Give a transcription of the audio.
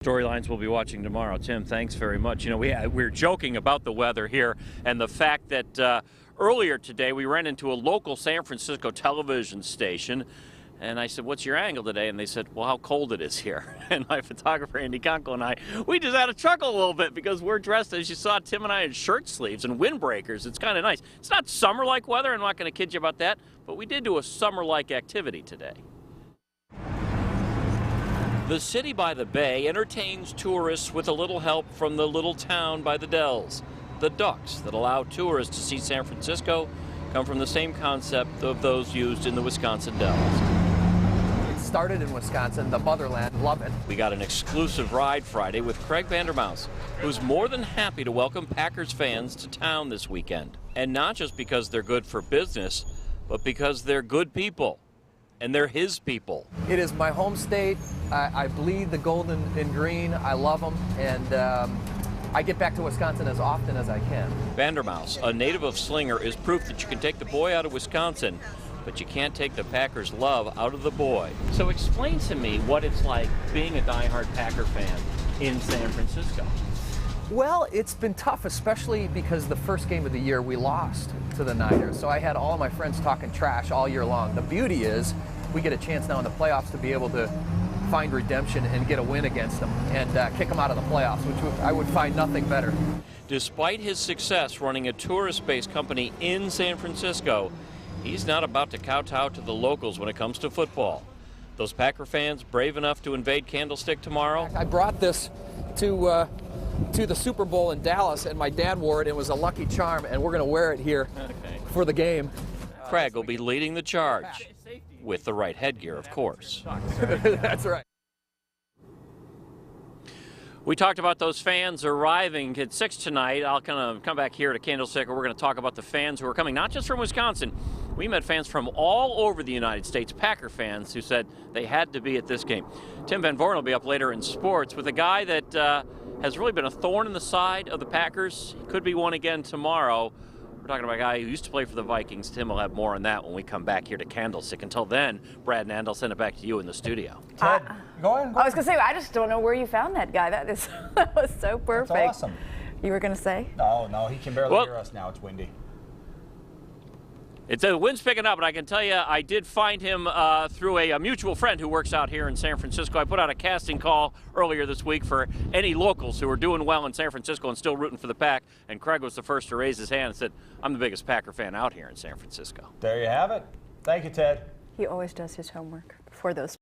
Storylines we'll be watching tomorrow. Tim, thanks very much. You know, we're joking about the weather here and the fact that earlier today we ran into a local San Francisco television station. And I said, what's your angle today? And they said, well, how cold it is here. And my photographer, Andy Conco, and I, we just had to chuckle a little bit because we're dressed, as you saw, Tim and I, in shirt sleeves and windbreakers. It's kind of nice. It's not summer-like weather. I'm not going to kid you about that. But we did do a summer-like activity today. The city by the bay entertains tourists with a little help from the little town by the Dells. The ducks that allow tourists to see San Francisco come from the same concept of those used in the Wisconsin Dells. Started in Wisconsin, the motherland, love it. We got an exclusive ride Friday with Craig Vandermouse, who's more than happy to welcome Packers fans to town this weekend. And not just because they're good for business, but because they're good people. And they're his people. It is my home state. I bleed the gold and green. I love them. And I get back to Wisconsin as often as I can. Vandermouse, a native of Slinger, is proof that you can take the boy out of Wisconsin, but you can't take the Packers' love out of the boy. So explain to me what it's like being a diehard Packer fan in San Francisco. Well, it's been tough, especially because the first game of the year we lost to the Niners. So I had all of my friends talking trash all year long. The beauty is we get a chance now in the playoffs to be able to find redemption and get a win against them and kick them out of the playoffs, which I would find nothing better. Despite his success running a tourist-based company in San Francisco, he's not about to kowtow to the locals when it comes to football. Those Packer fans brave enough to invade Candlestick tomorrow? I brought this to the Super Bowl in Dallas, and my dad wore it. It was a lucky charm, and we're going to wear it here for the game. Craig will be leading the charge, with the right headgear, of course. That's right. We talked about those fans arriving at 6 tonight. I'll kind of come back here to Candlestick, and we're going to talk about the fans who are coming, not just from Wisconsin. We met fans from all over the United States, Packer fans, who said they had to be at this game. Tim Van Vooren will be up later in sports with a guy that has really been a thorn in the side of the Packers. He could be one again tomorrow. We're talking about a guy who used to play for the Vikings. Tim will have more on that when we come back here to Candlestick. Until then, Brad and I'll send it back to you in the studio. Ted, go ahead. I was going to say, I just don't know where you found that guy. That was so perfect. That's awesome. You were going to say? No, he can barely hear us now. It's windy. The wind's picking up, and I can tell you I did find him through a mutual friend who works out here in San Francisco. I put out a casting call earlier this week for any locals who are doing well in San Francisco and still rooting for the Pack, and Craig was the first to raise his hand and said, I'm the biggest Packer fan out here in San Francisco. There you have it. Thank you, Ted. He always does his homework before those